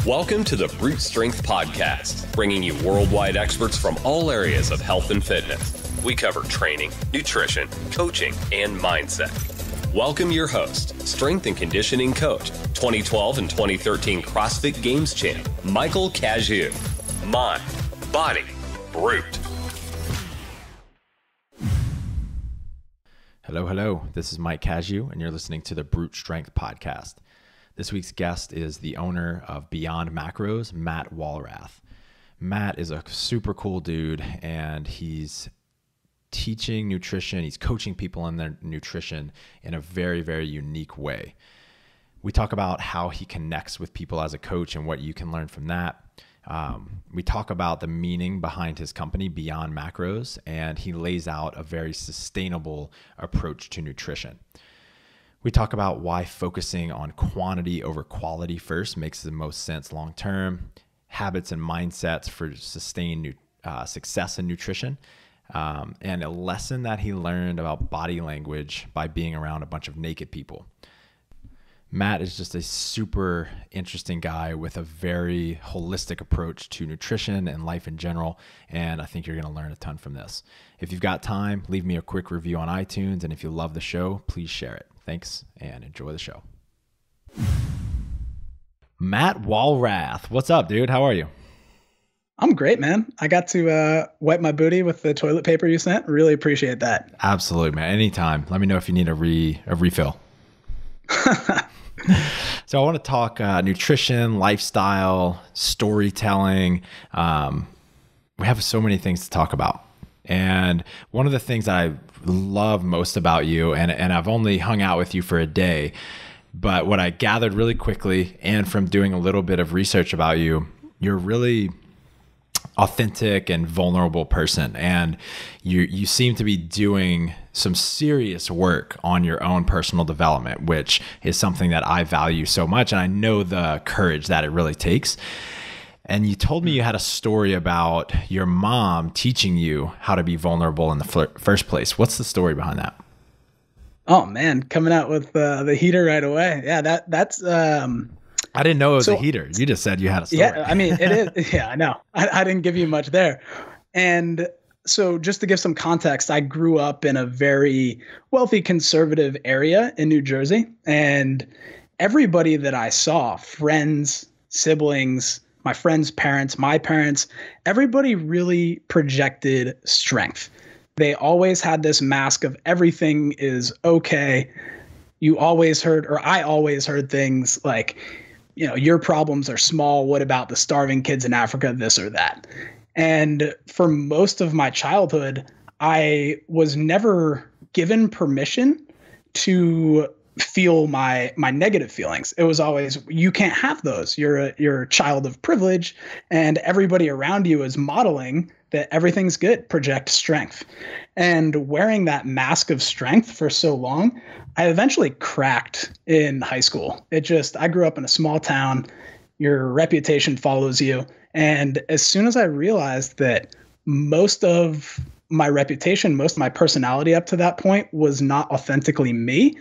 Welcome to the Brute Strength Podcast, bringing you worldwide experts from all areas of health and fitness. We cover training, nutrition, coaching, and mindset. Welcome your host, strength and conditioning coach, 2012 and 2013 CrossFit Games champ, Michael Cazue. Mind, body, brute. Hello. This is Mike Cazue, and you're listening to the Brute Strength Podcast. This week's guest is the owner of Beyond Macros, Matt Walrath. Matt is a super cool dude, and he's teaching nutrition. He's coaching people in their nutrition in a very, very unique way. We talk about how he connects with people as a coach and what you can learn from that. We talk about the meaning behind his company, Beyond Macros, and he lays out a very sustainable approach to nutrition. We talk about why focusing on quantity over quality first makes the most sense long-term, habits and mindsets for sustained success in nutrition, and a lesson that he learned about body language by being around a bunch of naked people. Matt is just a super interesting guy with a very holistic approach to nutrition and life in general, and I think you're going to learn a ton from this. If you've got time, leave me a quick review on iTunes, and if you love the show, please share it. Thanks, and enjoy the show. Matt Walrath, what's up, dude? How are you? I'm great, man. I got to wipe my booty with the toilet paper you sent. Really appreciate that. Absolutely, man. Anytime. Let me know if you need a refill. So I want to talk nutrition, lifestyle, storytelling. We have so many things to talk about. And one of the things I love most about you, and I've only hung out with you for a day, but what I gathered really quickly and from doing a little bit of research about you, you're really authentic and vulnerable person. And you seem to be doing some serious work on your own personal development, which is something that I value so much. And I know the courage that it really takes. And you told me you had a story about your mom teaching you how to be vulnerable in the first place. What's the story behind that? Oh man, coming out with the heater right away. Yeah, that's I didn't know it was a heater. You just said you had a story. Yeah, I mean, it is. Yeah, I know. I didn't give you much there. And so just to give some context, I grew up in a very wealthy conservative area in New Jersey. And everybody that I saw, friends, siblings, my friends' parents, my parents, everybody really projected strength. They always had this mask of everything is okay. You always heard, or I always heard things like, you know, your problems are small. What about the starving kids in Africa, this or that? And for most of my childhood, I was never given permission to feel my negative feelings. It was always, you can't have those. You're a child of privilege, and everybody around you is modeling that everything's good, project strength. And wearing that mask of strength for so long, I eventually cracked in high school. I grew up in a small town. Your reputation follows you. And as soon as I realized that most of my reputation, most of my personality up to that point was not authentically me,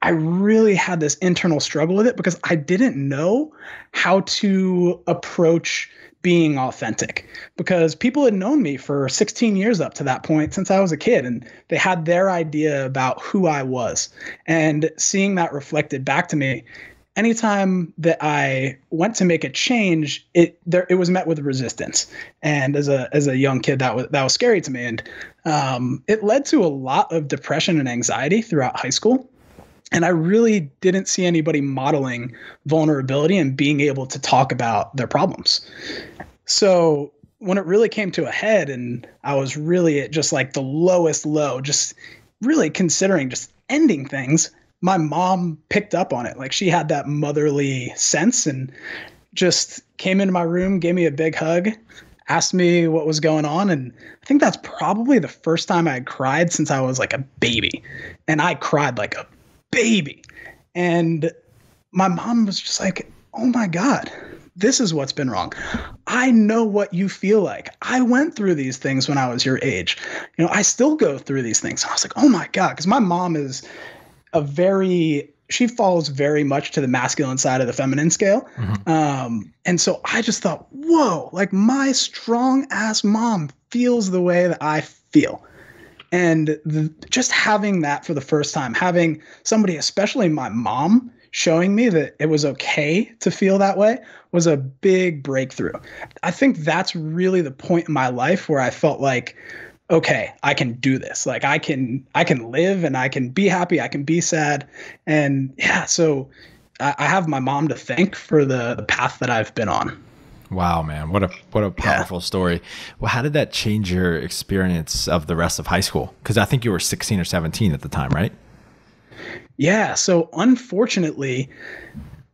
I really had this internal struggle with it because I didn't know how to approach being authentic, because people had known me for 16 years up to that point since I was a kid, and they had their idea about who I was. And seeing that reflected back to me, anytime that I went to make a change, it was met with resistance. And as a young kid, that was scary to me. And it led to a lot of depression and anxiety throughout high school. And I really didn't see anybody modeling vulnerability and being able to talk about their problems. So when it really came to a head and I was really at just like the lowest low, just really considering just ending things, my mom picked up on it. Like, she had that motherly sense and just came into my room, gave me a big hug, asked me what was going on. And I think that's probably the first time I had cried since I was like a baby. And I cried like a baby. And my mom was just like, oh my God, this is what's been wrong. I know what you feel like. I went through these things when I was your age. You know, I still go through these things. And I was like, oh my God, because my mom is a very she falls very much to the masculine side of the feminine scale. And so I just thought, whoa, like my strong ass mom feels the way that I feel. And just having that for the first time, having somebody, especially my mom, showing me that it was okay to feel that way was a big breakthrough. I think that's really the point in my life where I felt like, okay, I can do this. Like I can live and I can be happy. I can be sad. And yeah, so I have my mom to thank for the path that I've been on. Wow, man. What a powerful story. Well, how did that change your experience of the rest of high school? Because I think you were 16 or 17 at the time, right? Yeah. So unfortunately,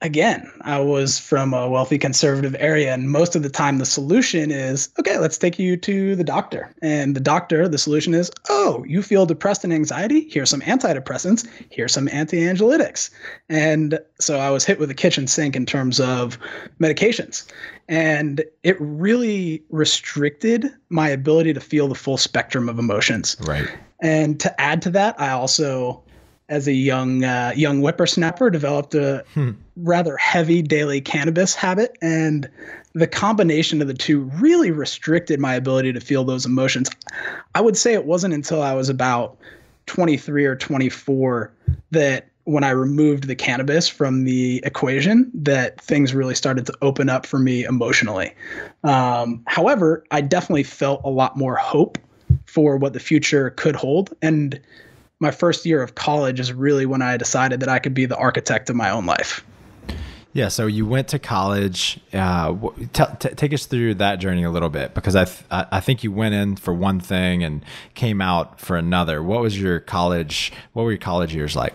again, I was from a wealthy conservative area, and most of the time the solution is, okay, let's take you to the doctor. And the solution is, oh, you feel depressed and anxiety? Here's some antidepressants. Here's some anti-anxiolytics. And so I was hit with a kitchen sink in terms of medications. And it really restricted my ability to feel the full spectrum of emotions. Right. And to add to that, I also, as a young whippersnapper, developed a rather heavy daily cannabis habit. And the combination of the two really restricted my ability to feel those emotions. I would say it wasn't until I was about 23 or 24 that when I removed the cannabis from the equation that things really started to open up for me emotionally. However, I definitely felt a lot more hope for what the future could hold. And my first year of college is really when I decided that I could be the architect of my own life. Yeah. So you went to college. Take us through that journey a little bit, because I think you went in for one thing and came out for another. What were your college years like?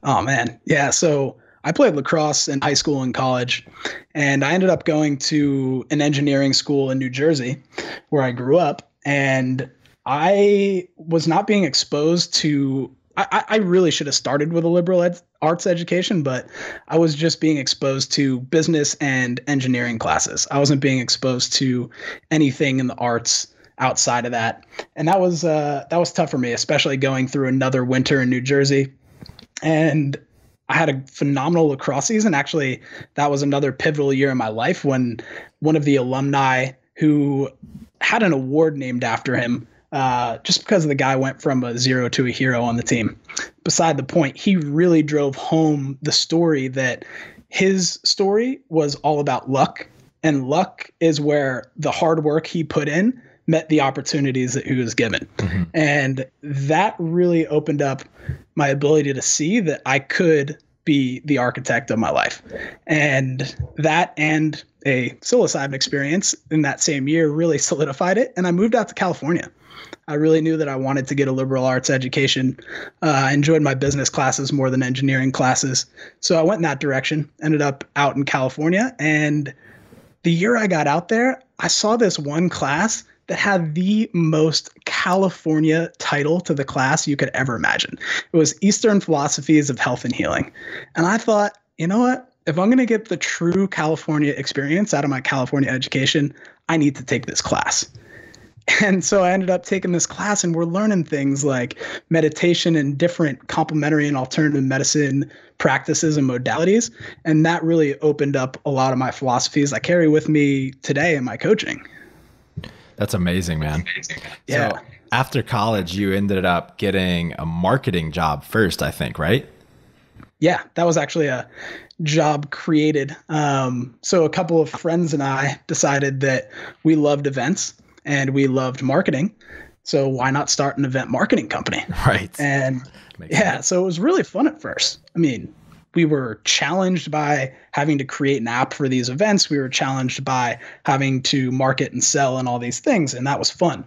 Oh man. Yeah. So I played lacrosse in high school and college, and I ended up going to an engineering school in New Jersey where I grew up. And I was not being exposed to, I really should have started with a liberal arts education, but I was just being exposed to business and engineering classes. I wasn't being exposed to anything in the arts outside of that. And that was tough for me, especially going through another winter in New Jersey. And I had a phenomenal lacrosse season. Actually, that was another pivotal year in my life when one of the alumni who had an award named after him, just because the guy went from a zero to a hero on the team. Beside the point, he really drove home the story that his story was all about luck, and luck is where the hard work he put in met the opportunities that he was given. Mm-hmm. And that really opened up my ability to see that I could be the architect of my life. And that and a psilocybin experience in that same year really solidified it. And I moved out to California. I really knew that I wanted to get a liberal arts education. I enjoyed my business classes more than engineering classes. So I went in that direction, ended up out in California. And the year I got out there, I saw this one class that had the most California title to the class you could ever imagine. It was Eastern Philosophies of Health and Healing. And I thought, you know what? If I'm going to get the true California experience out of my California education, I need to take this class. And so I ended up taking this class, and we're learning things like meditation and different complementary and alternative medicine practices and modalities. And that really opened up a lot of my philosophies I carry with me today in my coaching. That's amazing, man. Yeah. So after college, you ended up getting a marketing job first, I think, right? Yeah, that was actually a job created. So a couple of friends and I decided that we loved events and we loved marketing. So why not start an event marketing company? Right. And so it was really fun at first. I mean, we were challenged by having to create an app for these events. We were challenged by having to market and sell and all these things. And that was fun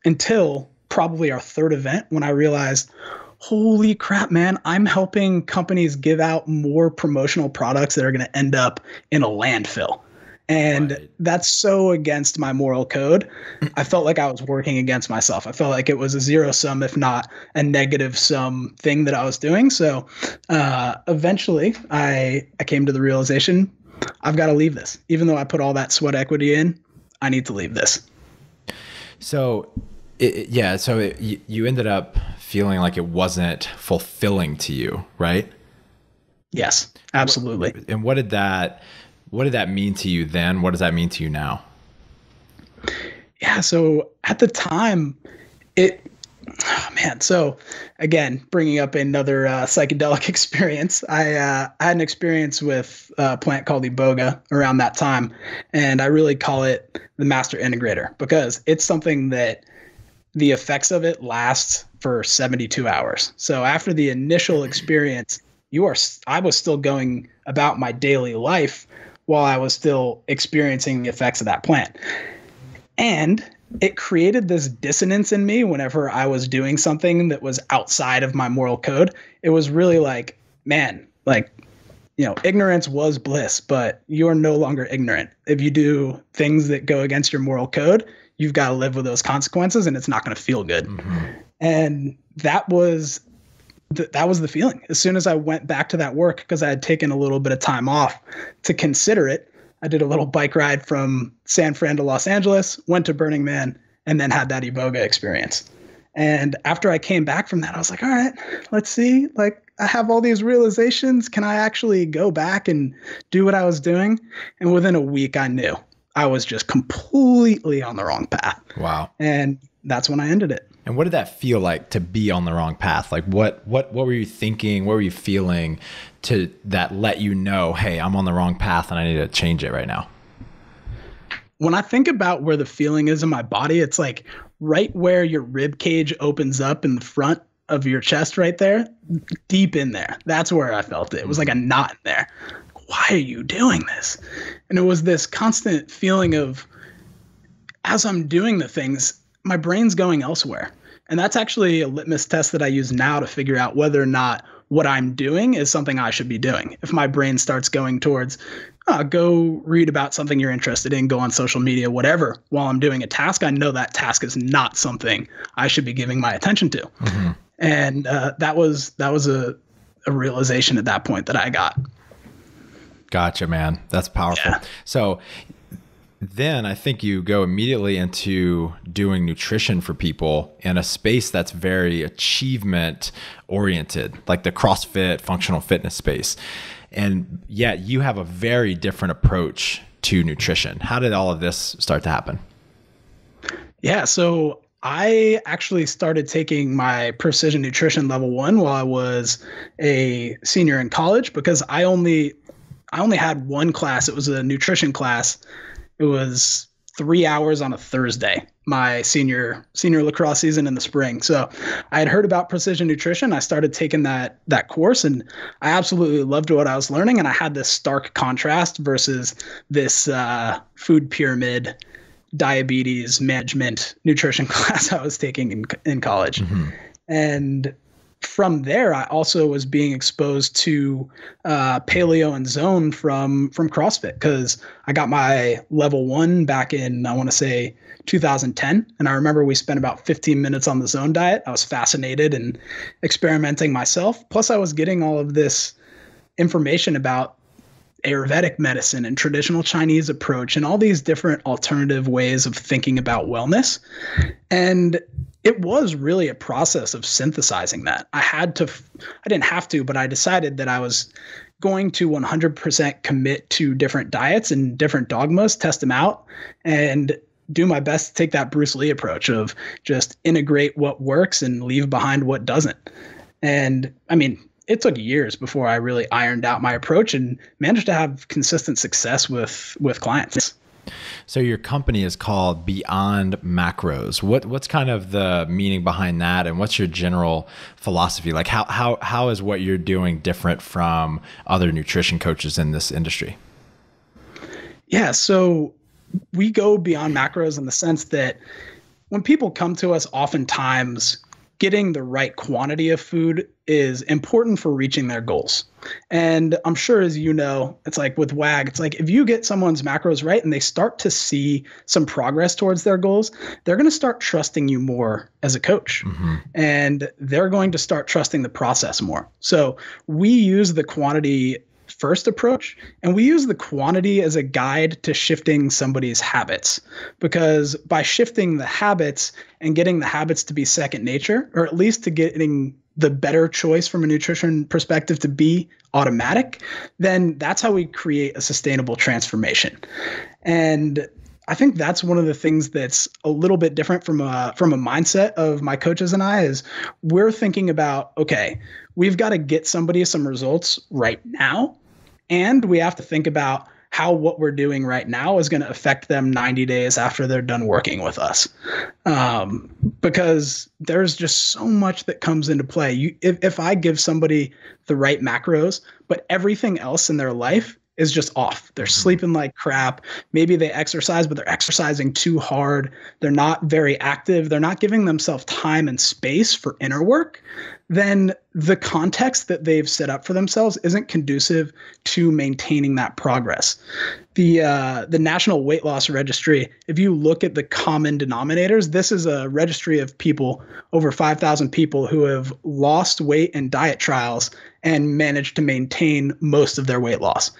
until probably our third event, when I realized, holy crap, man, I'm helping companies give out more promotional products that are going to end up in a landfill. And that's so against my moral code. I felt like I was working against myself. I felt like it was a zero sum, if not a negative sum thing that I was doing. So eventually I came to the realization, I've got to leave this. Even though I put all that sweat equity in, I need to leave this. So you ended up feeling like it wasn't fulfilling to you, right? Yes, absolutely. And what did that mean to you then? What does that mean to you now? Yeah. So at the time, so again, bringing up another psychedelic experience, I had an experience with a plant called iboga around that time, and I really call it the master integrator because it's something that the effects of it last for 72 hours. So after the initial experience, I was still going about my daily life while I was still experiencing the effects of that plant. And it created this dissonance in me whenever I was doing something that was outside of my moral code. It was really like, man, like, ignorance was bliss, but you are no longer ignorant. If you do things that go against your moral code, you've got to live with those consequences, and it's not going to feel good. Mm-hmm. And that was the feeling. As soon as I went back to that work, because I had taken a little bit of time off to consider it, I did a little bike ride from San Fran to Los Angeles, went to Burning Man, and then had that iboga experience. And after I came back from that, I was like, all right, let's see. Like, I have all these realizations. Can I actually go back and do what I was doing? And within a week, I knew I was just completely on the wrong path. Wow. And that's when I ended it. And what did that feel like to be on the wrong path? Like what were you thinking? What were you feeling to that let you know, hey, I'm on the wrong path and I need to change it right now? When I think about where the feeling is in my body, it's like right where your rib cage opens up in the front of your chest right there, deep in there. That's where I felt it. It was like a knot in there. Why are you doing this? And it was this constant feeling of, as I'm doing the things, my brain's going elsewhere. And that's actually a litmus test that I use now to figure out whether or not what I'm doing is something I should be doing. If my brain starts going towards, go read about something you're interested in, go on social media, whatever, while I'm doing a task, I know that task is not something I should be giving my attention to. Mm-hmm. And that was a realization at that point that I got. Gotcha, man. That's powerful. Yeah. So then I think you go immediately into doing nutrition for people in a space that's very achievement oriented, like the CrossFit functional fitness space. And yet you have a very different approach to nutrition. How did all of this start to happen? Yeah. So I actually started taking my precision nutrition level 1 while I was a senior in college because I only had one class. It was a nutrition class. It was 3 hours on a Thursday, my senior lacrosse season in the spring. So I had heard about precision nutrition. I started taking that course, and I absolutely loved what I was learning. And I had this stark contrast versus this food pyramid, diabetes management nutrition class I was taking in college. Mm-hmm. And from there, I also was being exposed to paleo and zone from CrossFit because I got my level 1 back in, I want to say 2010. And I remember we spent about 15 minutes on the zone diet. I was fascinated and experimenting myself. Plus, I was getting all of this information about Ayurvedic medicine and traditional Chinese approach and all these different alternative ways of thinking about wellness. And it was really a process of synthesizing that. I didn't have to, but I decided that I was going to 100% commit to different diets and different dogmas, test them out, and do my best to take that Bruce Lee approach of just integrate what works and leave behind what doesn't. And I mean, it took years before I really ironed out my approach and managed to have consistent success with clients. So your company is called Beyond Macros. What's kind of the meaning behind that, and what's your general philosophy? Like how is what you're doing different from other nutrition coaches in this industry? Yeah, so we go beyond macros in the sense that when people come to us, oftentimes getting the right quantity of food is important for reaching their goals. And I'm sure, as you know, it's like with WAG, it's like if you get someone's macros right and they start to see some progress towards their goals, they're going to start trusting you more as a coach. Mm-hmm. And they're going to start trusting the process more. So we use the quantity first approach, and we use the quantity as a guide to shifting somebody's habits, because by shifting the habits and getting the habits to be second nature, or at least to getting the better choice from a nutrition perspective to be automatic, then that's how we create a sustainable transformation. And I think that's one of the things that's a little bit different from a mindset of my coaches and I is we're thinking about, okay, we've got to get somebody some results right now. And we have to think about how what we're doing right now is going to affect them 90 days after they're done working with us. Because there's just so much that comes into play. If I give somebody the right macros, but everything else in their life is just off. They're sleeping like crap. Maybe they exercise, but they're exercising too hard. They're not very active. They're not giving themselves time and space for inner work. Then the context that they've set up for themselves isn't conducive to maintaining that progress. The National Weight Loss Registry, if you look at the common denominators, this is a registry of people, over 5,000 people who have lost weight in diet trials and managed to maintain most of their weight loss.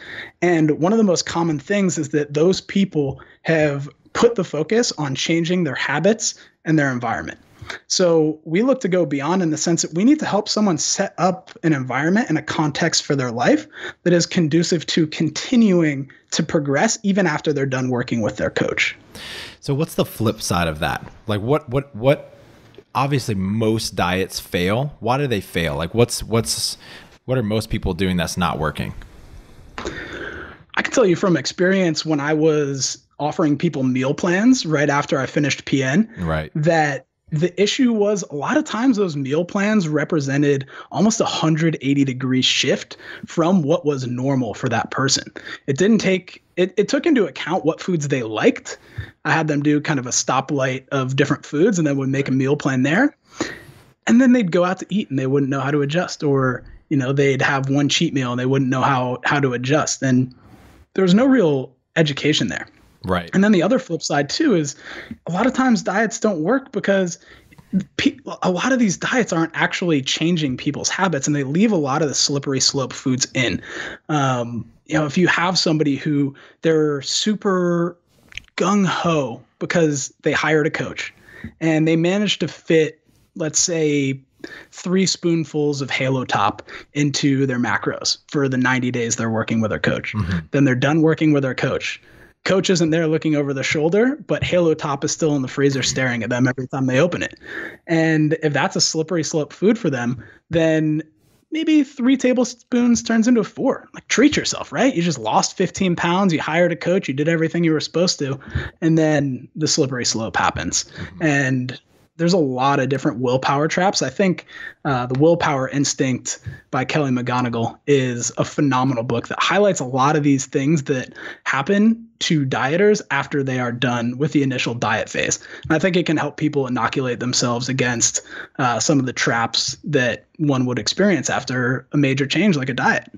And one of the most common things is that those people have put the focus on changing their habits and their environment. So we look to go beyond in the sense that we need to help someone set up an environment and a context for their life that is conducive to continuing to progress even after they're done working with their coach. So what's the flip side of that? Like what obviously most diets fail. Why do they fail? Like what are most people doing that's not working? I can tell you from experience when I was offering people meal plans right after I finished PN, right, that the issue was a lot of times those meal plans represented almost a 180-degree shift from what was normal for that person. It didn't take, it took into account what foods they liked. I had them do kind of a stoplight of different foods and then would make a meal plan there. And then they'd go out to eat and they wouldn't know how to adjust, or, they'd have one cheat meal and they wouldn't know how to adjust. And there was no real education there. Right. And then the other flip side too is a lot of times diets don't work because a lot of these diets aren't actually changing people's habits, and they leave a lot of the slippery slope foods in. If you have somebody who they're super gung ho because they hired a coach and they managed to fit, let's say, 3 spoonfuls of Halo Top into their macros for the 90 days they're working with their coach. Mm-hmm. Then they're done working with their coach. Coach isn't there looking over the shoulder, but Halo Top is still in the freezer staring at them every time they open it. And if that's a slippery slope food for them, then maybe 3 tablespoons turns into 4. Like, treat yourself, right? You just lost 15 pounds. You hired a coach. You did everything you were supposed to. And then the slippery slope happens. Mm-hmm. And there's a lot of different willpower traps. I think The Willpower Instinct by Kelly McGonigal is a phenomenal book that highlights a lot of these things that happen to dieters after they are done with the initial diet phase. And I think it can help people inoculate themselves against some of the traps that one would experience after a major change like a diet.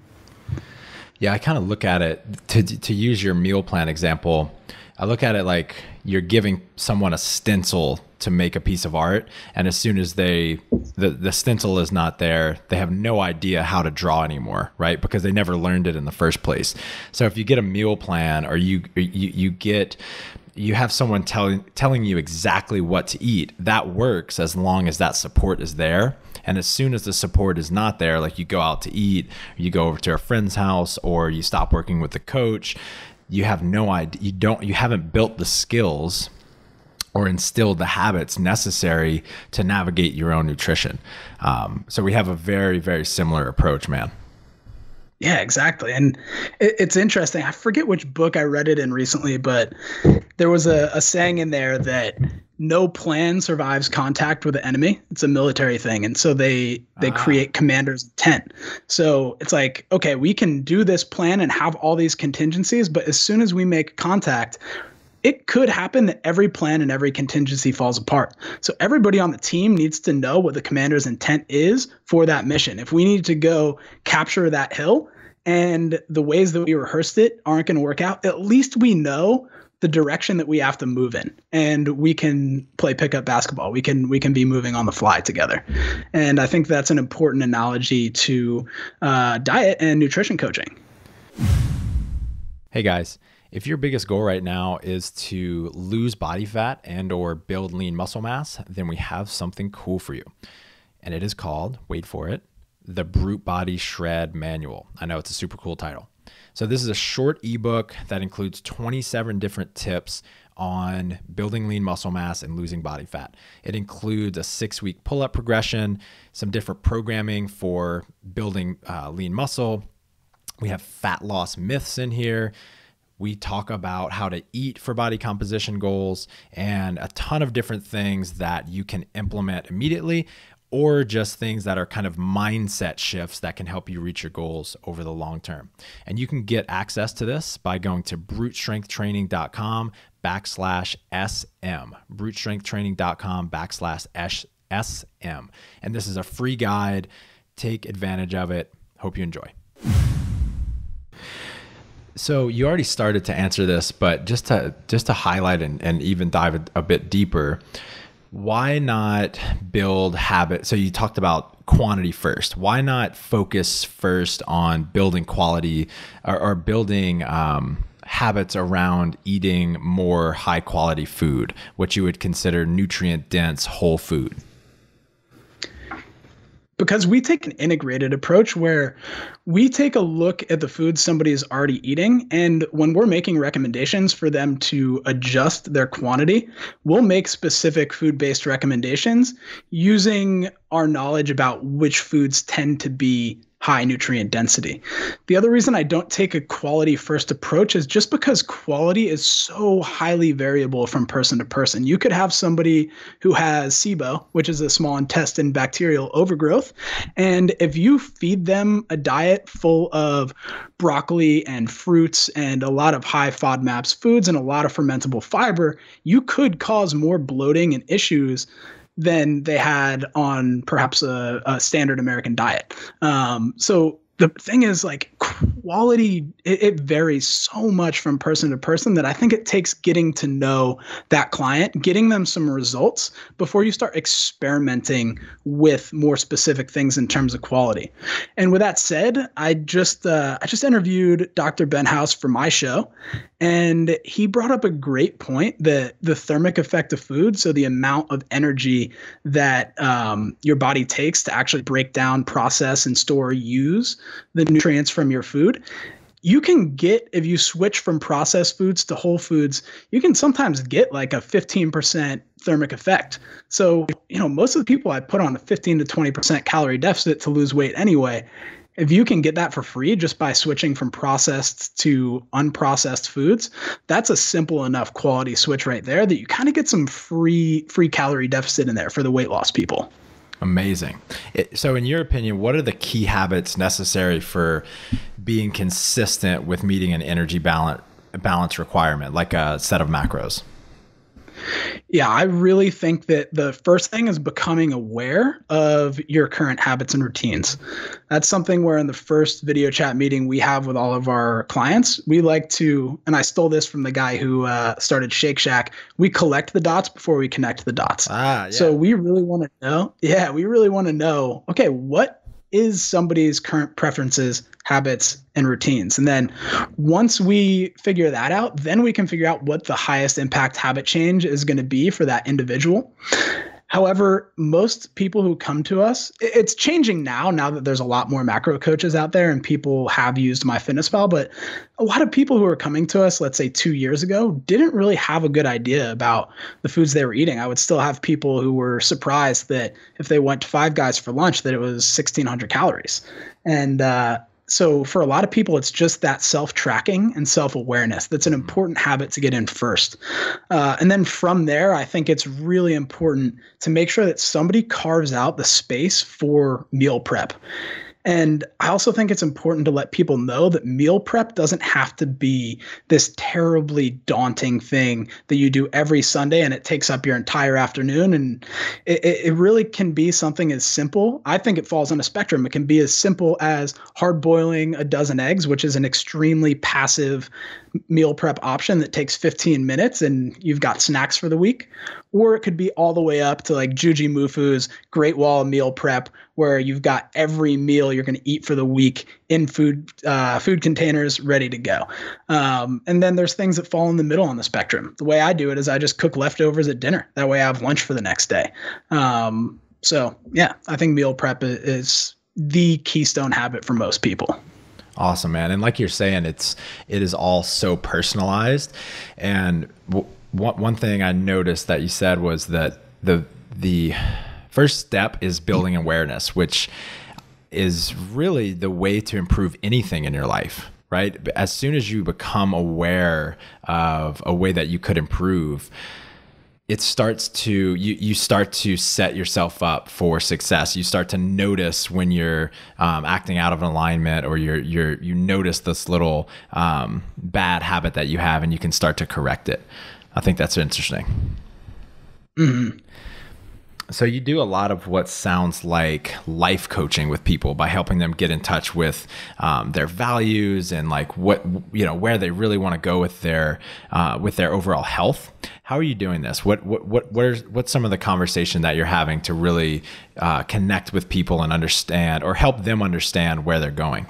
Yeah, I kind of look at it, to use your meal plan example, I look at it like you're giving someone a stencil to make a piece of art, and as soon as the stencil is not there, they have no idea how to draw anymore, right? Because they never learned it in the first place. So if you get a meal plan, or you have someone telling you exactly what to eat, that works as long as that support is there. And as soon as the support is not there, like you go out to eat, or you go over to a friend's house, or you stop working with the coach, you have no idea, you haven't built the skills or instilled the habits necessary to navigate your own nutrition. So we have a very, very similar approach, man. Yeah, exactly. And it's interesting. I forget which book I read it in recently, but there was a saying in there that no plan survives contact with the enemy. It's a military thing. And so they create commander's intent. So it's like, okay, we can do this plan and have all these contingencies, but as soon as we make contact, it could happen that every plan and every contingency falls apart. So everybody on the team needs to know what the commander's intent is for that mission. If we need to go capture that hill and the ways that we rehearsed it aren't going to work out, at least we know the direction that we have to move in, and we can play pickup basketball. We can be moving on the fly together. And I think that's an important analogy to diet and nutrition coaching. Hey guys, if your biggest goal right now is to lose body fat and or build lean muscle mass, then we have something cool for you. And it is called, wait for it, The Brute Body Shred Manual. I know it's a super cool title. So this is a short ebook that includes 27 different tips on building lean muscle mass and losing body fat. It includes a 6-week pull-up progression, some different programming for building lean muscle. We have fat loss myths in here. We talk about how to eat for body composition goals and a ton of different things that you can implement immediately, or just things that are kind of mindset shifts that can help you reach your goals over the long term. And you can get access to this by going to brutestrengthtraining.com/SM, brutestrengthtraining.com/SM. And this is a free guide. Take advantage of it. Hope you enjoy. So you already started to answer this, but just to highlight and even dive a bit deeper, why not build habits? So you talked about quantity first. Why not focus first on building quality or building habits around eating more high quality food, what you would consider nutrient dense whole food? Because we take an integrated approach where we take a look at the food somebody is already eating. And when we're making recommendations for them to adjust their quantity, we'll make specific food-based recommendations using our knowledge about which foods tend to be high nutrient density. The other reason I don't take a quality first approach is just because quality is so highly variable from person to person. You could have somebody who has SIBO, which is a small intestine bacterial overgrowth, and if you feed them a diet full of broccoli and fruits and a lot of high FODMAPs foods and a lot of fermentable fiber, you could cause more bloating and issues than they had on perhaps a standard American diet. So the thing is, like, quality, it varies so much from person to person that I think it takes getting to know that client, getting them some results before you start experimenting with more specific things in terms of quality. And with that said, I just interviewed Dr. Ben House for my show, and he brought up a great point that the thermic effect of food, so the amount of energy that your body takes to actually break down, process, and store, use the nutrients from your food, you can get, if you switch from processed foods to whole foods, you can sometimes get like a 15% thermic effect. So, most of the people I put on a 15 to 20% calorie deficit to lose weight anyway. If you can get that for free just by switching from processed to unprocessed foods, that's a simple enough quality switch right there that you kind of get some free calorie deficit in there for the weight loss people. Amazing. So in your opinion, what are the key habits necessary for being consistent with meeting an energy balance requirement, like a set of macros? Yeah, I really think that the first thing is becoming aware of your current habits and routines. That's something where in the first video chat meeting we have with all of our clients, we like to, and I stole this from the guy who started Shake Shack, we collect the dots before we connect the dots. Yeah. So we really want to know, okay, what is somebody's current preferences, habits, and routines? And then once we figure that out, then we can figure out what the highest impact habit change is going to be for that individual. However, most people who come to us, it's changing now that there's a lot more macro coaches out there and people have used MyFitnessPal, but a lot of people who are coming to us, let's say 2 years ago, didn't really have a good idea about the foods they were eating. I would still have people who were surprised that if they went to Five Guys for lunch, that it was 1,600 calories. And so for a lot of people, it's just that self-tracking and self-awareness. That's an important habit to get in first. And then from there, I think it's really important to make sure that somebody carves out the space for meal prep. And I also think it's important to let people know that meal prep doesn't have to be this terribly daunting thing that you do every Sunday and it takes up your entire afternoon. And it really can be something as simple. I think it falls on a spectrum. It can be as simple as hard boiling a dozen eggs, which is an extremely passive meal prep option that takes 15 minutes and you've got snacks for the week. Or it could be all the way up to like Juji Mufu's Great Wall meal prep, where you've got every meal you're going to eat for the week in food containers ready to go. And then there's things that fall in the middle on the spectrum. The way I do it is I just cook leftovers at dinner. That way I have lunch for the next day. So yeah, I think meal prep is the keystone habit for most people. Awesome, man. And like you're saying, it is all so personalized. And one thing I noticed that you said was that the first step is building awareness, which is really the way to improve anything in your life, right? As soon as you become aware of a way that you could improve, it starts to, you start to set yourself up for success. You start to notice when you're acting out of alignment, or you notice this little bad habit that you have, and you can start to correct it. I think that's interesting. Mm-hmm. So you do a lot of what sounds like life coaching with people by helping them get in touch with their values and like where they really want to go with their overall health. How are you doing this? What's some of the conversation that you're having to really connect with people and understand, or help them understand where they're going?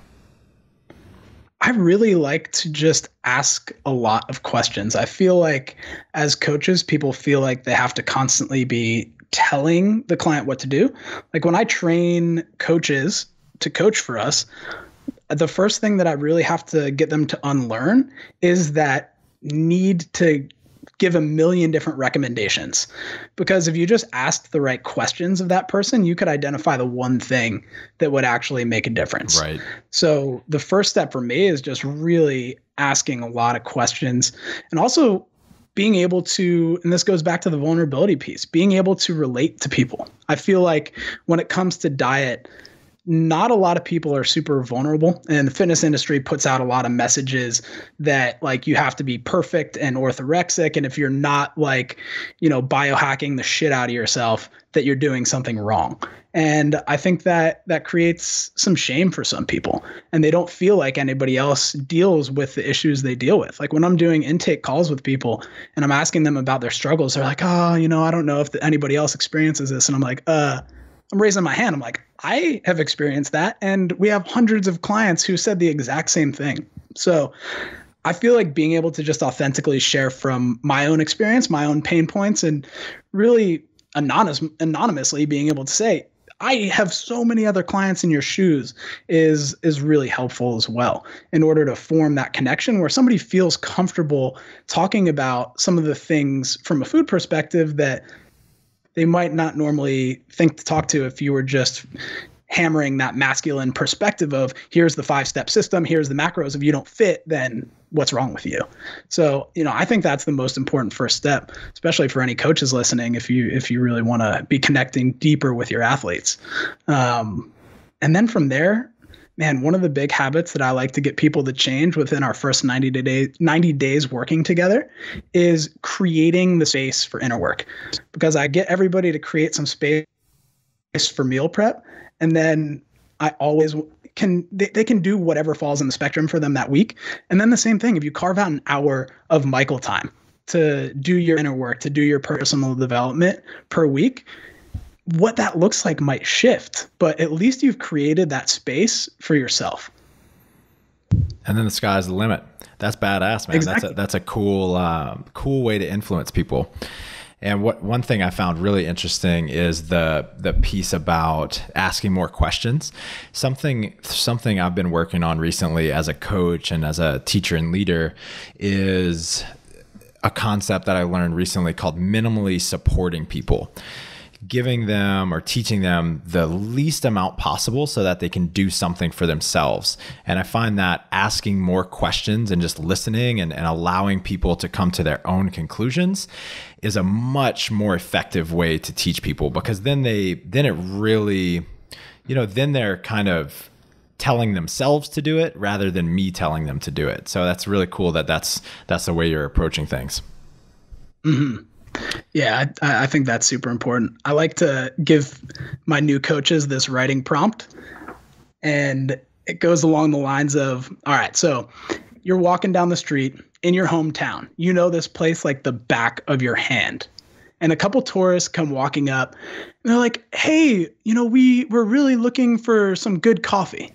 I really like to just ask a lot of questions. I feel like as coaches, people feel like they have to constantly be telling the client what to do. Like when I train coaches to coach for us, the first thing that I really have to get them to unlearn is that need to give a million different recommendations. Because if you just asked the right questions of that person, you could identify the one thing that would actually make a difference. Right. So the first step for me is just really asking a lot of questions, and also being able to, and this goes back to the vulnerability piece, being able to relate to people. I feel like when it comes to diet, not a lot of people are super vulnerable, and the fitness industry puts out a lot of messages that like you have to be perfect and orthorexic. And if you're not like, biohacking the shit out of yourself, that you're doing something wrong. And I think that creates some shame for some people, and they don't feel like anybody else deals with the issues they deal with. Like when I'm doing intake calls with people and I'm asking them about their struggles, they're like, I don't know if anybody else experiences this. And I'm like, I'm raising my hand. I'm like, I have experienced that. And we have hundreds of clients who said the exact same thing. So I feel like being able to just authentically share from my own experience, my own pain points, and really anonymously being able to say, I have so many other clients in your shoes is really helpful as well, in order to form that connection where somebody feels comfortable talking about some of the things from a food perspective that they might not normally think to talk to if you were just hammering that masculine perspective of here's the 5-step system, here's the macros. If you don't fit, then what's wrong with you? So, I think that's the most important first step, especially for any coaches listening, if you really want to be connecting deeper with your athletes. And then from there, man, one of the big habits that I like to get people to change within our first 90 days working together is creating the space for inner work. Because I get everybody to create some space for meal prep, and then I always they can do whatever falls in the spectrum for them that week. And then the same thing, if you carve out an hour of Michael time to do your inner work, to do your personal development per week, what that looks like might shift, but at least you've created that space for yourself. And then the sky's the limit. That's badass, man. Exactly. That's a cool way to influence people. And one thing I found really interesting is the piece about asking more questions. Something I've been working on recently as a coach and as a teacher and leader is a concept that I learned recently called minimally supporting people. Giving them or teaching them the least amount possible so that they can do something for themselves. And I find that asking more questions and just listening and allowing people to come to their own conclusions is a much more effective way to teach people, because then they're kind of telling themselves to do it rather than me telling them to do it. So that's really cool that's the way you're approaching things. Mm-hmm. Yeah, I think that's super important. I like to give my new coaches this writing prompt, and it goes along the lines of, all right, so you're walking down the street in your hometown. You know this place like the back of your hand. And a couple tourists come walking up, and they're like, hey, we're really looking for some good coffee.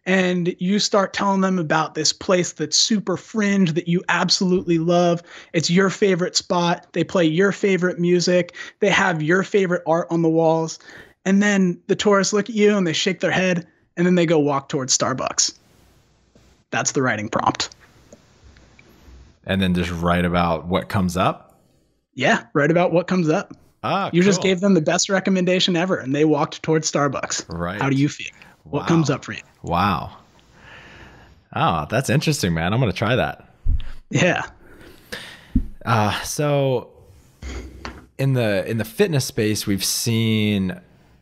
And you start telling them about this place that's super fringe that you absolutely love. It's your favorite spot. They play your favorite music. They have your favorite art on the walls. And then the tourists look at you and they shake their head and then they go walk towards Starbucks. That's the writing prompt. And then just write about what comes up? Yeah, write about what comes up. You just gave them the best recommendation ever and they walked towards Starbucks. Right. How do you feel? What comes up for you? Wow. Oh, that's interesting, man. I'm going to try that. Yeah. So in the fitness space, we've seen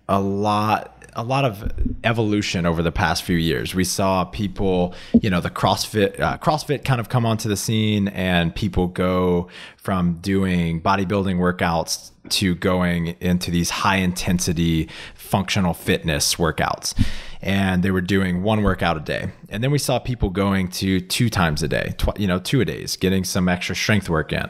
a lot of evolution over the past few years. We saw people, the CrossFit kind of come onto the scene, and people go from doing bodybuilding workouts to going into these high intensity functional fitness workouts. And they were doing one workout a day. And then we saw people going to 2 times a day, 2 a days, getting some extra strength work in.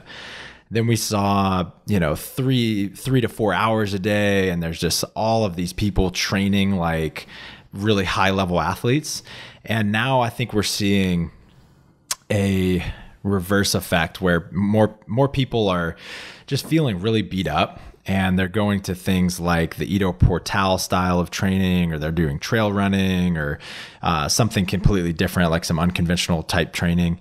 Then we saw, 3 to 4 hours a day. And there's just all of these people training like really high level athletes. And now I think we're seeing a reverse effect where more people are just feeling really beat up. And they're going to things like the Ido Portal style of training, or they're doing trail running, or something completely different, like some unconventional type training.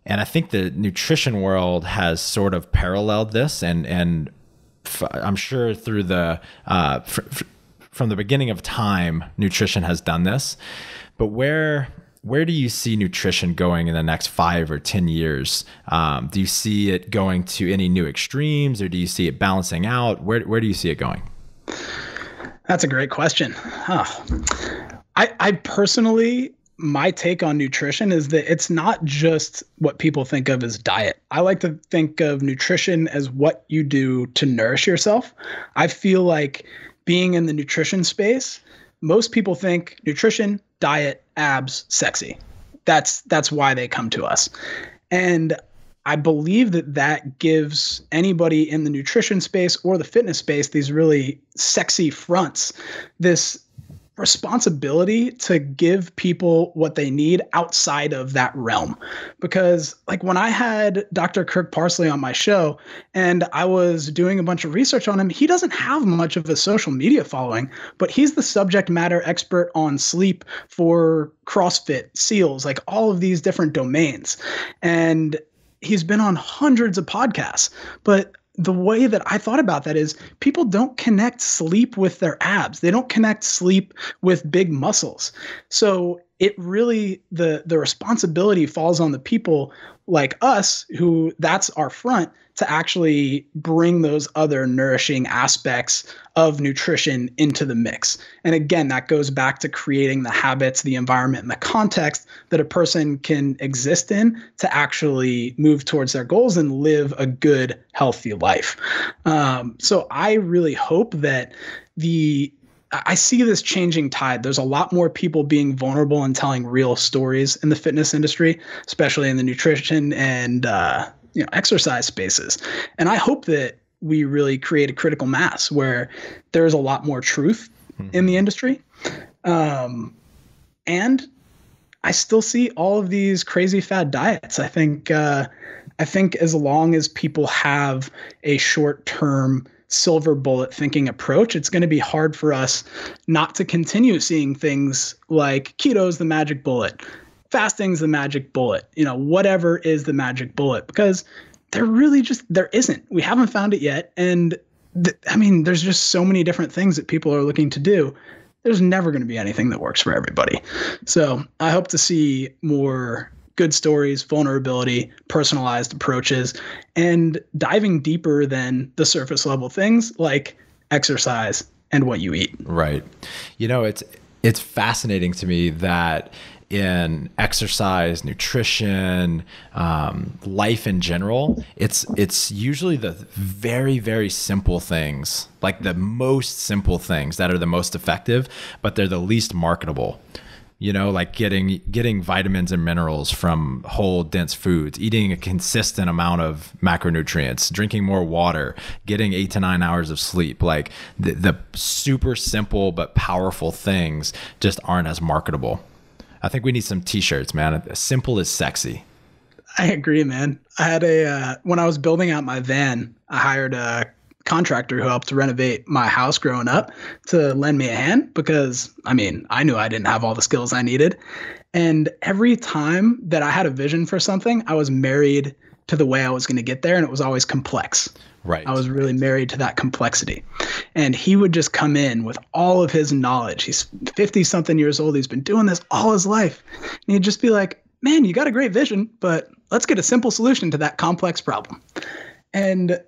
And I think the nutrition world has sort of paralleled this, and I'm sure through the from the beginning of time, nutrition has done this. But where do you see nutrition going in the next 5 or 10 years? Do you see it going to any new extremes, or do you see it balancing out? Where do you see it going? That's a great question. I personally, my take on nutrition is that it's not just what people think of as diet. I like to think of nutrition as what you do to nourish yourself. I feel like being in the nutrition space, most people think nutrition, diet, abs, sexy. That's why they come to us. And I believe that gives anybody in the nutrition space or the fitness space, these really sexy fronts, this responsibility to give people what they need outside of that realm. Because like when I had Dr. Kirk Parsley on my show and I was doing a bunch of research on him, he doesn't have much of a social media following, but he's the subject matter expert on sleep for CrossFit, SEALs, like all of these different domains. And he's been on hundreds of podcasts, but the way that I thought about that is people don't connect sleep with their abs. They don't connect sleep with big muscles. So it really, the responsibility falls on the people like us, who that's our front, to actually bring those other nourishing aspects of nutrition into the mix. And again, that goes back to creating the habits, the environment, and the context that a person can exist in to actually move towards their goals and live a good, healthy life. So I really hope that I see this changing tide. There's a lot more people being vulnerable and telling real stories in the fitness industry, especially in the nutrition and exercise spaces. And I hope that we really create a critical mass where there's a lot more truth in the industry. And I still see all of these crazy fad diets. I think as long as people have a short-term silver bullet thinking approach, it's going to be hard for us not to continue seeing things like keto is the magic bullet, fasting's the magic bullet, whatever is the magic bullet, because there isn't. We haven't found it yet. And there's just so many different things that people are looking to do. There's never going to be anything that works for everybody. So I hope to see more good stories, vulnerability, personalized approaches, and diving deeper than the surface level things like exercise and what you eat. Right. It's fascinating to me that in exercise, nutrition, life in general, it's usually the very, very simple things, like the most simple things that are the most effective, but they're the least marketable. Like getting vitamins and minerals from whole, dense foods, eating a consistent amount of macronutrients, drinking more water, getting 8 to 9 hours of sleep. Like the super simple but powerful things just aren't as marketable. I think we need some t-shirts, man. Simple is sexy. I agree, man. I had when I was building out my van, I hired a contractor who helped renovate my house growing up to lend me a hand because, I mean, I knew I didn't have all the skills I needed. And every time that I had a vision for something, I was married to the way I was going to get there, and it was always complex. Right. I was really married to that complexity. And he would just come in with all of his knowledge. He's 50-something years old. He's been doing this all his life. And he'd just be like, man, you got a great vision, but let's get a simple solution to that complex problem. And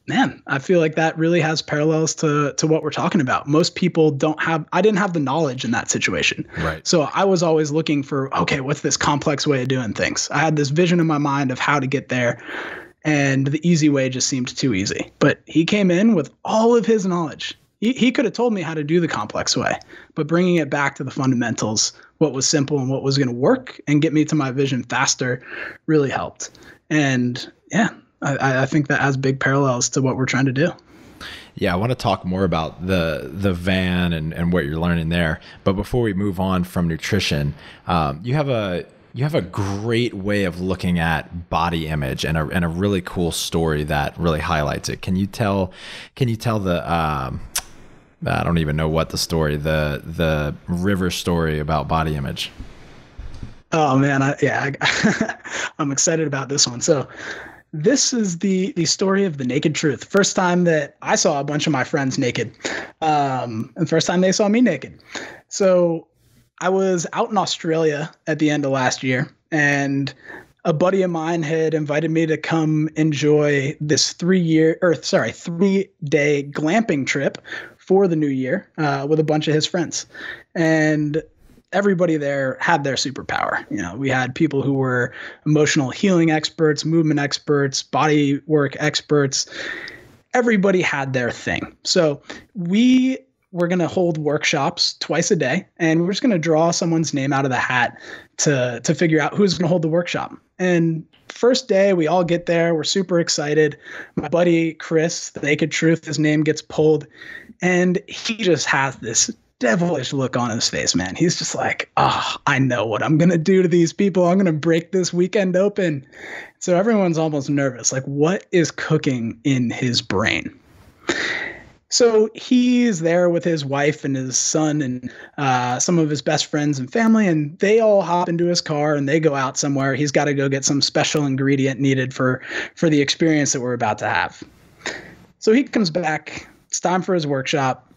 man, I feel like that really has parallels to what we're talking about. Most people I didn't have the knowledge in that situation. Right. So I was always looking for, okay, what's this complex way of doing things? I had this vision in my mind of how to get there, and the easy way just seemed too easy. But he came in with all of his knowledge. He could have told me how to do the complex way, but bringing it back to the fundamentals, what was simple and what was going to work and get me to my vision faster really helped. And yeah, I think that has big parallels to what we're trying to do. Yeah, I want to talk more about the van and what you're learning there. But before we move on from nutrition, you have a great way of looking at body image and a really cool story that really highlights it. Can you tell the I don't even know what the story, the river story about body image? Oh man, I'm excited about this one. So this is the story of the naked truth. First time that I saw a bunch of my friends naked, and first time they saw me naked. So I was out in Australia at the end of last year, and a buddy of mine had invited me to come enjoy this 3-day glamping trip for the new year with a bunch of his friends. And everybody there had their superpower. You know, we had people who were emotional healing experts, movement experts, body work experts. Everybody had their thing. So we were going to hold workshops twice a day, and we're just going to draw someone's name out of the hat to figure out who's going to hold the workshop. And first day, we all get there. We're super excited. My buddy, Chris, the Naked Truth, his name gets pulled, and he just has this devilish look on his face, man. He's just like, I know what I'm going to do to these people. I'm going to break this weekend open. So everyone's almost nervous. Like, what is cooking in his brain? So he's there with his wife and his son and some of his best friends and family, and they all hop into his car and they go out somewhere. He's got to go get some special ingredient needed for the experience that we're about to have. So he comes back. It's time for his workshop.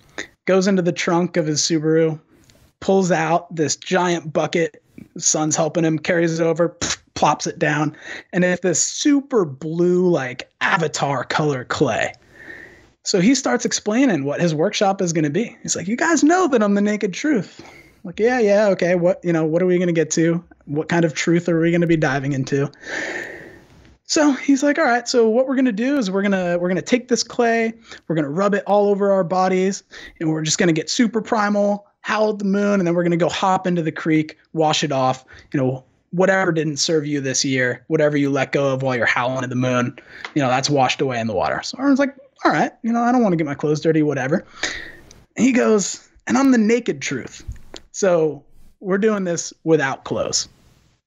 Goes into the trunk of his Subaru, pulls out this giant bucket. His son's helping him, carries it over, plops it down, and it's this super blue, like Avatar color clay. So he starts explaining what his workshop is going to be. He's like, you guys know that I'm the Naked Truth. I'm like, yeah, okay. What are we going to get to? What kind of truth are we going to be diving into? So he's like, all right, so what we're going to do is we're going to take this clay, we're going to rub it all over our bodies, and we're just going to get super primal, howl at the moon, and then we're going to go hop into the creek, wash it off, whatever didn't serve you this year, whatever you let go of while you're howling at the moon, that's washed away in the water. So Aaron's like, all right, I don't want to get my clothes dirty, whatever. And he goes, and I'm the Naked Truth. So we're doing this without clothes.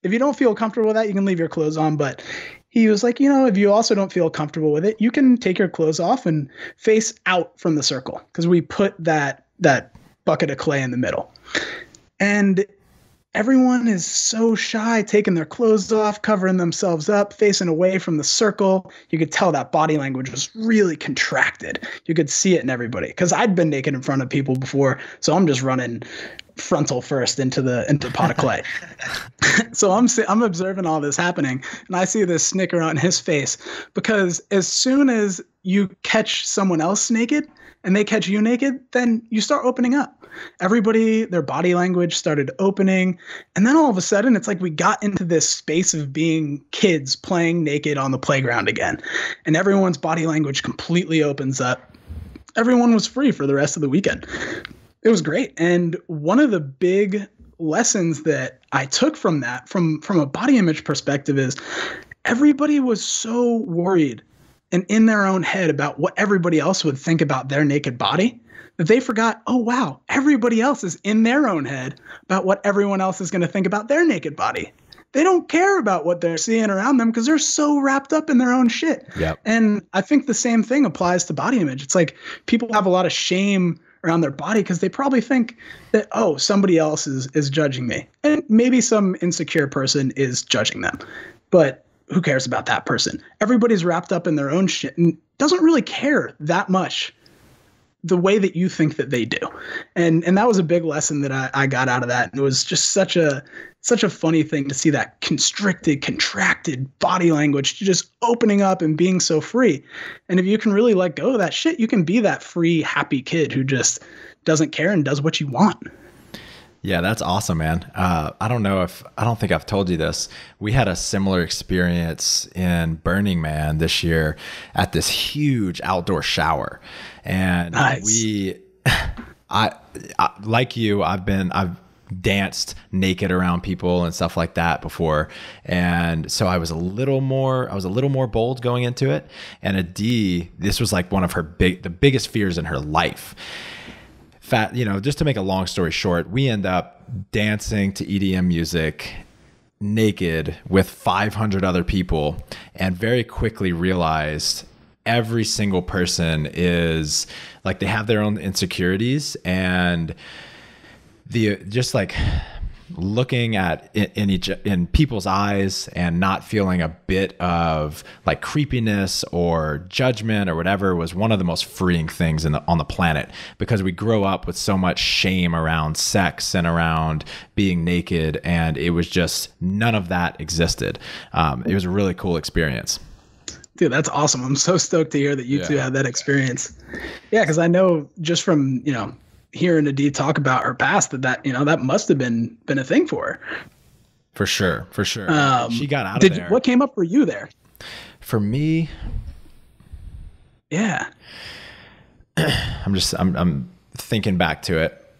If you don't feel comfortable with that, you can leave your clothes on, but he was like, if you also don't feel comfortable with it, you can take your clothes off and face out from the circle, because we put that bucket of clay in the middle. And everyone is so shy, taking their clothes off, covering themselves up, facing away from the circle. You could tell that body language was really contracted. You could see it in everybody, because I'd been naked in front of people before, so I'm just running frontal first into the pot of clay. So I'm observing all this happening, and I see this snicker on his face, because as soon as you catch someone else naked and they catch you naked, then you start opening up. Everybody, their body language started opening, and then all of a sudden it's like we got into this space of being kids playing naked on the playground again, and everyone's body language completely opens up. Everyone was free for the rest of the weekend. It was great. And one of the big lessons that I took from that, from a body image perspective, is everybody was so worried and in their own head about what everybody else would think about their naked body that they forgot, oh, wow, everybody else is in their own head about what everyone else is going to think about their naked body. they don't care about what they're seeing around them because they're so wrapped up in their own shit. Yep. And I think the same thing applies to body image. It's like people have a lot of shame around their body because they probably think that, oh, somebody else is judging me. And maybe some insecure person is judging them. But who cares about that person? Everybody's wrapped up in their own shit and doesn't really care that much the way that you think that they do. And that was a big lesson that I got out of that. And it was just such a funny thing to see that constricted, contracted body language just opening up and being so free. And if you can really let go of that shit, you can be that free, happy kid who just doesn't care and does what you want. Yeah, that's awesome, man. I don't think I've told you this. We had a similar experience in Burning Man this year at this huge outdoor shower. And nice. I like you, I've danced naked around people and stuff like that before. And so I was a little more bold going into it. And Adi, this was like one of the biggest fears in her life. Just to make a long story short, we end up dancing to EDM music naked with 500 other people and very quickly realized every single person is like, they have their own insecurities, and just like looking at in people's eyes and not feeling a bit of like creepiness or judgment or whatever was one of the most freeing things on the planet, because we grow up with so much shame around sex and around being naked, and it was just none of that existed. It was a really cool experience. Dude, that's awesome. I'm so stoked to hear that you two had that experience. Yeah, because I know just from hearing Adi talk about her past that must have been a thing for her. For sure. She got out of there. What came up for you there? For me, yeah. I'm thinking back to it.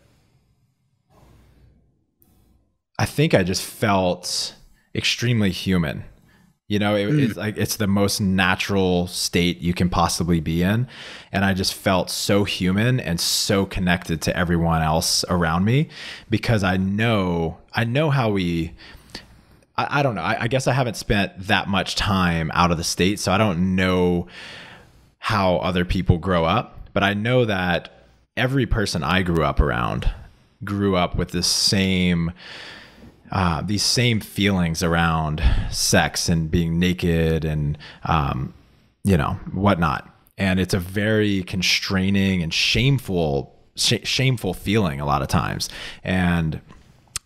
I think I just felt extremely human. It's like, it's the most natural state you can possibly be in. And I just felt so human and so connected to everyone else around me, because I know how I don't know. I guess I haven't spent that much time out of the state, so I don't know how other people grow up, but I know that every person I grew up around grew up with these same feelings around sex and being naked and, whatnot. And it's a very constraining and shameful feeling a lot of times. And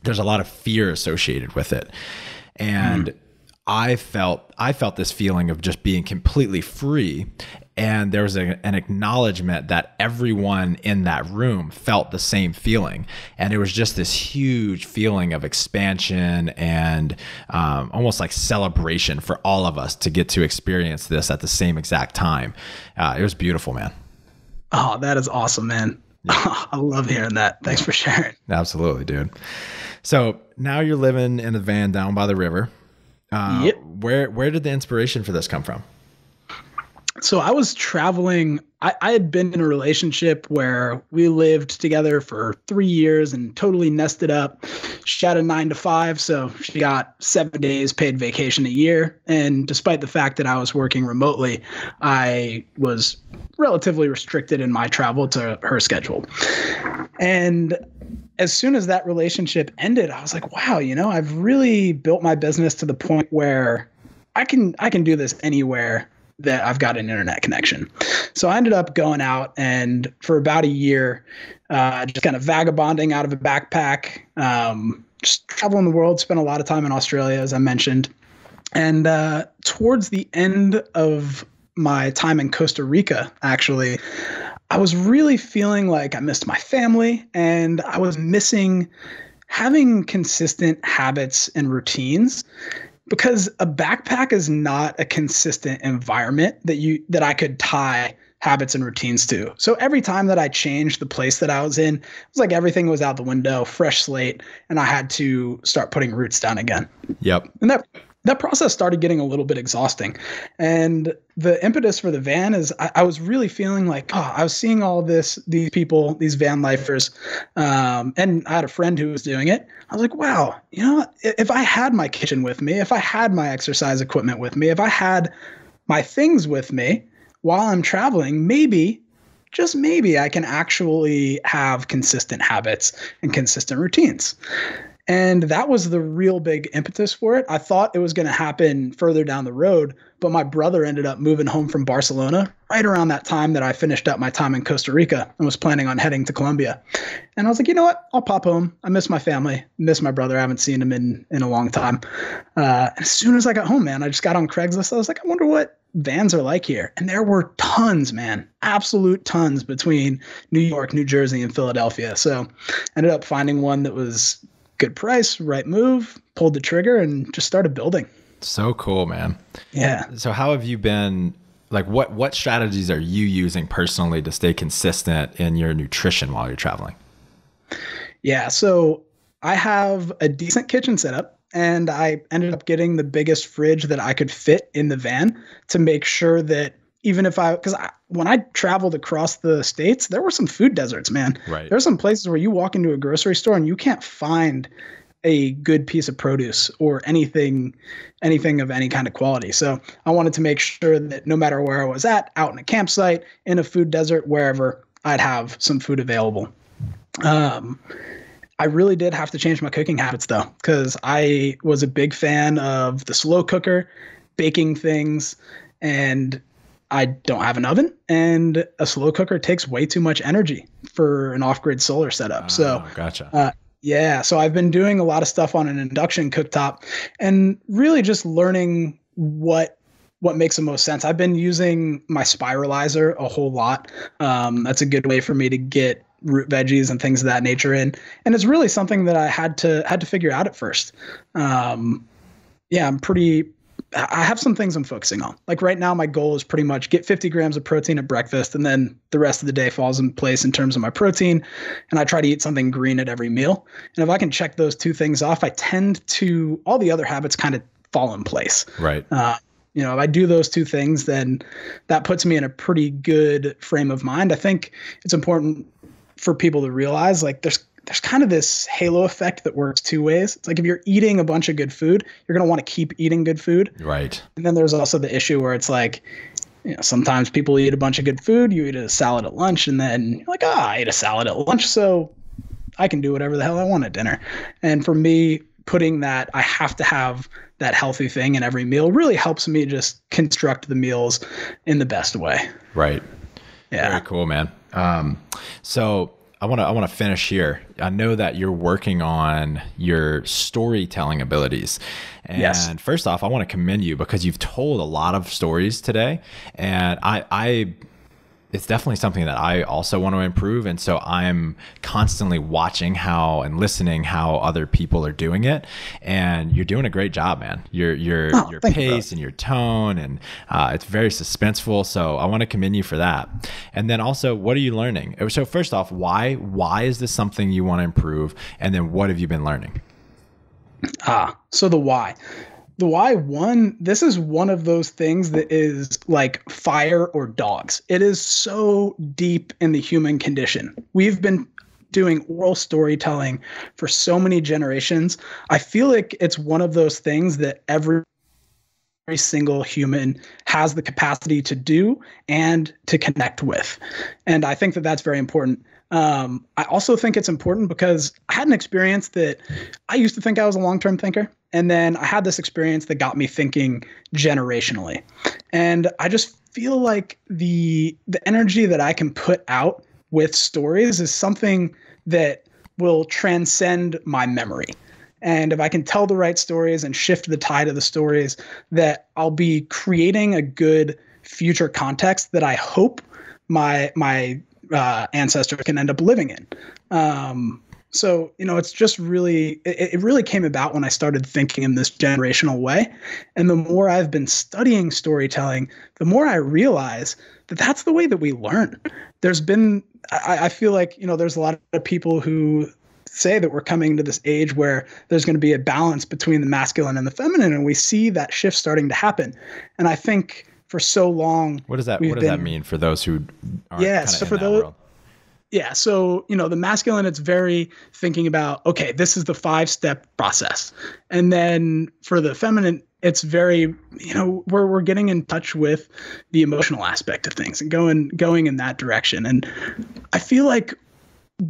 there's a lot of fear associated with it. And I felt this feeling of just being completely free. And there was an acknowledgement that everyone in that room felt the same feeling. And it was just this huge feeling of expansion and almost like celebration for all of us to get to experience this at the same exact time. It was beautiful, man. Oh, that is awesome, man. Yeah. I love hearing that. Thanks for sharing. Absolutely, dude. So now you're living in a van down by the river. Yep. Where did the inspiration for this come from? So I was traveling. I had been in a relationship where we lived together for 3 years and totally nested up. She had a 9-to-5, so she got 7 days paid vacation a year. And despite the fact that I was working remotely, I was relatively restricted in my travel to her schedule. And as soon as that relationship ended, I was like, wow, I've really built my business to the point where I can do this anywhere that I've got an internet connection. So I ended up going out and for about a year, just kind of vagabonding out of a backpack, just traveling the world, spent a lot of time in Australia, as I mentioned. And towards the end of my time in Costa Rica, actually, I was really feeling like I missed my family and I was missing having consistent habits and routines. Because a backpack is not a consistent environment that I could tie habits and routines to. So every time that I changed the place that I was in, it was like everything was out the window, fresh slate, and I had to start putting roots down again. Yep. And that process started getting a little bit exhausting. And the impetus for the van is I was really feeling like, I was seeing all these people, these van lifers, and I had a friend who was doing it. I was like, wow, if I had my kitchen with me, if I had my exercise equipment with me, if I had my things with me while I'm traveling, maybe, just maybe, I can actually have consistent habits and consistent routines. And that was the real big impetus for it. I thought it was going to happen further down the road, but my brother ended up moving home from Barcelona right around that time that I finished up my time in Costa Rica and was planning on heading to Colombia. And I was like, you know what? I'll pop home. I miss my family, miss my brother. I haven't seen him in a long time. As soon as I got home, man, I just got on Craigslist. I was like, I wonder what vans are like here. And there were tons, man, absolute tons between New York, New Jersey, and Philadelphia. So I ended up finding one that was good price, right move, pulled the trigger, and just started building. So cool, man. Yeah. So how have you been, like, what strategies are you using personally to stay consistent in your nutrition while you're traveling? Yeah. So I have a decent kitchen setup, and I ended up getting the biggest fridge that I could fit in the van to make sure that even if when I traveled across the States, there were some food deserts, man. Right. There's some places where you walk into a grocery store and you can't find a good piece of produce or anything of any kind of quality. So I wanted to make sure that no matter where I was at, out in a campsite, in a food desert, wherever, I'd have some food available. I really did have to change my cooking habits though, because I was a big fan of the slow cooker, baking things, and I don't have an oven, and a slow cooker takes way too much energy for an off-grid solar setup. So, gotcha. So I've been doing a lot of stuff on an induction cooktop and really just learning what makes the most sense. I've been using my spiralizer a whole lot. That's a good way for me to get root veggies and things of that nature in. And it's really something that I had to figure out at first. I have some things I'm focusing on. Like right now, my goal is pretty much get 50 grams of protein at breakfast, and then the rest of the day falls in place in terms of my protein. And I try to eat something green at every meal. And if I can check those two things off, I tend to, all the other habits kind of fall in place. Right. If I do those two things, then that puts me in a pretty good frame of mind. I think it's important for people to realize, like, there's kind of this halo effect that works two ways. It's like if you're eating a bunch of good food, you're going to want to keep eating good food. Right. And then there's also the issue where it's like, sometimes people eat a bunch of good food, you eat a salad at lunch, and then you're like, I ate a salad at lunch, so I can do whatever the hell I want at dinner. And for me, putting that, I have to have that healthy thing in every meal really helps me just construct the meals in the best way. Right. Yeah. Very cool, man. So I want to finish here. I know that you're working on your storytelling abilities. And yes. First off, I want to commend you because you've told a lot of stories today. And it's definitely something that I also want to improve. And so I'm constantly watching and listening how other people are doing it. And you're doing a great job, man. Your pace and your tone, and it's very suspenseful. So I want to commend you for that. And then also, what are you learning? So first off, why is this something you want to improve? And then what have you been learning? So the why. The why, this is one of those things that is like fire or dogs. It is so deep in the human condition. We've been doing oral storytelling for so many generations. I feel like it's one of those things that every single human has the capacity to do and to connect with. And I think that that's very important. I also think it's important because I had an experience that I used to think I was a long-term thinker. And then I had this experience that got me thinking generationally. And I just feel like the energy that I can put out with stories is something that will transcend my memory. And if I can tell the right stories and shift the tide of the stories, that I'll be creating a good future context that I hope my ancestors can end up living in. So, it's just really, it really came about when I started thinking in this generational way. And the more I've been studying storytelling, the more I realize that that's the way that we learn. I feel like, there's a lot of people who say that we're coming to this age where there's going to be a balance between the masculine and the feminine, and we see that shift starting to happen. And I think for so long, what does that mean for those who aren't so in for that those world? Yeah. So, the masculine, it's very thinking about, okay, this is the 5-step process. And then for the feminine, it's very, we're getting in touch with the emotional aspect of things and going in that direction. And I feel like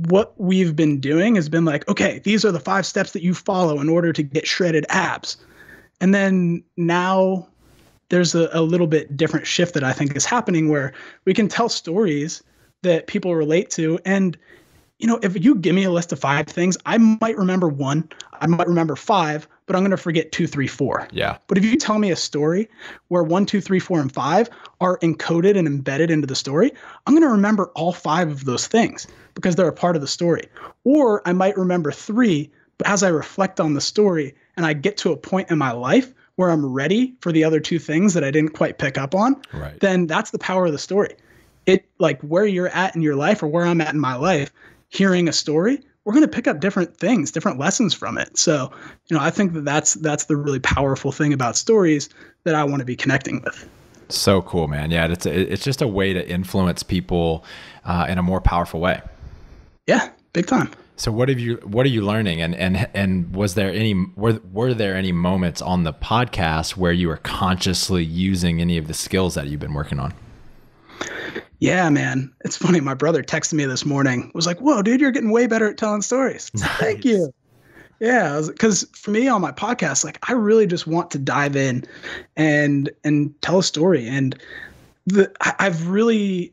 what we've been doing has been like, okay, these are the 5 steps that you follow in order to get shredded abs. And then now there's a little bit different shift that I think is happening where we can tell stories that people relate to. And, if you give me a list of 5 things, I might remember 1, I might remember 5, but I'm going to forget 2, 3, 4. Yeah. But if you tell me a story where 1, 2, 3, 4, and 5 are encoded and embedded into the story, I'm going to remember all 5 of those things because they're a part of the story. Or I might remember 3, but as I reflect on the story and I get to a point in my life where I'm ready for the other 2 things that I didn't quite pick up on, right, then that's the power of the story. It, like, where you're at in your life or where I'm at in my life, hearing a story, we're going to pick up different things, different lessons from it. So, I think that's the really powerful thing about stories that I want to be connecting with. So cool, man. Yeah. It's just a way to influence people in a more powerful way. Yeah, big time. So what are you learning? And was there were there any moments on the podcast where you were consciously using any of the skills that you've been working on? Yeah, man. It's funny. My brother texted me this morning, was like, whoa, dude, you're getting way better at telling stories. Nice. Thank you. Yeah. Because for me on my podcast, like, I really just want to dive in and tell a story. And I've really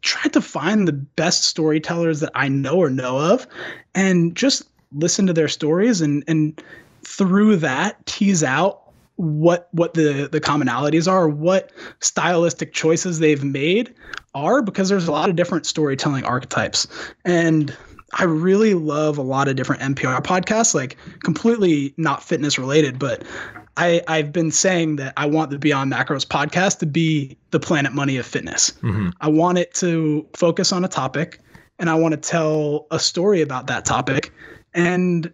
tried to find the best storytellers that I know or know of and just listen to their stories and through that tease out what the commonalities are, what stylistic choices they've made are, because there's a lot of different storytelling archetypes. And I really love a lot of different NPR podcasts, like completely not fitness related, but I've been saying that I want the Beyond Macros podcast to be the Planet Money of fitness. Mm-hmm. I want it to focus on a topic and I want to tell a story about that topic. And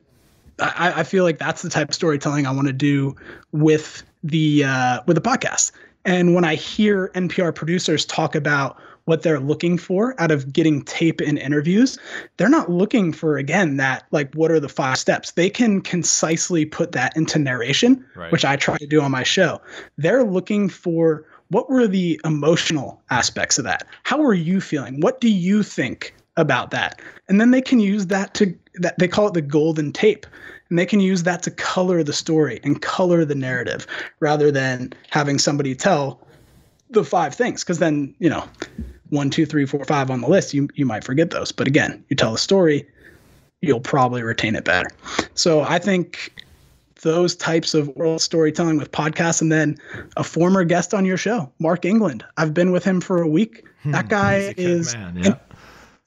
I feel like that's the type of storytelling I want to do with the podcast. And when I hear NPR producers talk about what they're looking for out of getting tape in interviews, they're not looking for, again, that, like, what are the 5 steps? They can concisely put that into narration, right, which I try to do on my show. They're looking for, what were the emotional aspects of that? How are you feeling? What do you think about that? And then they can use that they call it the golden tape. And they can use that to color the story and color the narrative rather than having somebody tell the 5 things. Because then, 1, 2, 3, 4, 5 on the list, you might forget those. But again, you tell a story, you'll probably retain it better. So I think those types of oral storytelling with podcasts, and then a former guest on your show, Mark England. I've been with him for a week. That guy is... man, yeah.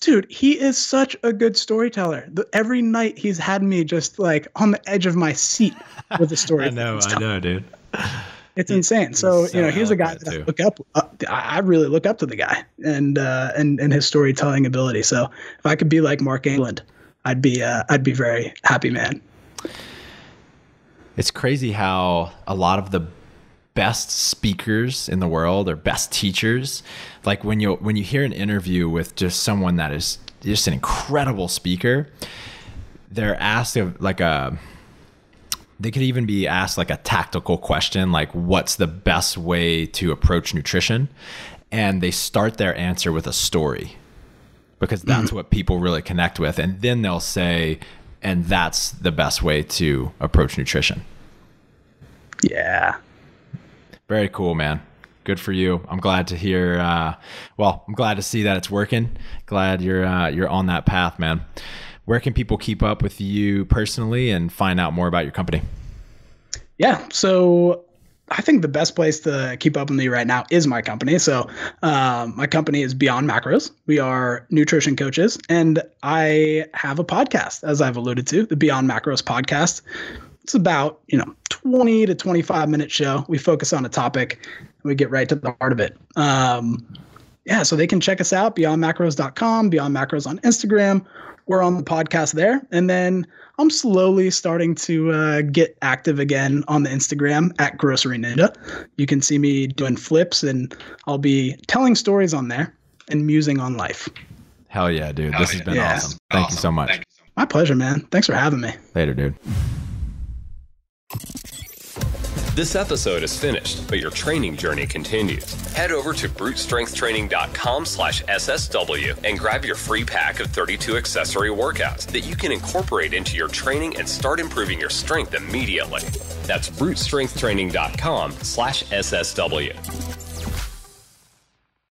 Dude, he is such a good storyteller. Every night he's had me just like on the edge of my seat with the story. I know, dude. It's insane. So he's a guy that I look up. I really look up to the guy and his storytelling ability. So if I could be like Mark England, I'd be very happy, man. It's crazy how a lot of the best speakers in the world or best teachers, like when you hear an interview with just someone that is just an incredible speaker, they're asked they could even be asked like a tactical question, like what's the best way to approach nutrition, and they start their answer with a story because that's what people really connect with, and then they'll say, and that's the best way to approach nutrition. Yeah. Very cool, man. Good for you. I'm glad to hear. I'm glad to see that it's working. Glad you're on that path, man. Where can people keep up with you personally and find out more about your company? Yeah. So I think the best place to keep up with me right now is my company. So my company is Beyond Macros. We are nutrition coaches, and I have a podcast, as I've alluded to, the Beyond Macros podcast. It's about 20 to 25 minute show. We focus on a topic and we get right to the heart of it. So they can check us out, beyondmacros.com, Beyond Macros on Instagram, we're on the podcast there. And then I'm slowly starting to get active again on the Instagram at Grocery Ninja. You can see me doing flips, and I'll be telling stories on there and musing on life. Hell yeah, dude. This has been awesome. Thank you so much. My pleasure, man. Thanks for having me. Later, dude. This episode is finished, but your training journey continues. Head over to brutestrengthtraining.com/SSW and grab your free pack of 32 accessory workouts that you can incorporate into your training and start improving your strength immediately. That's brutestrengthtraining.com/SSW.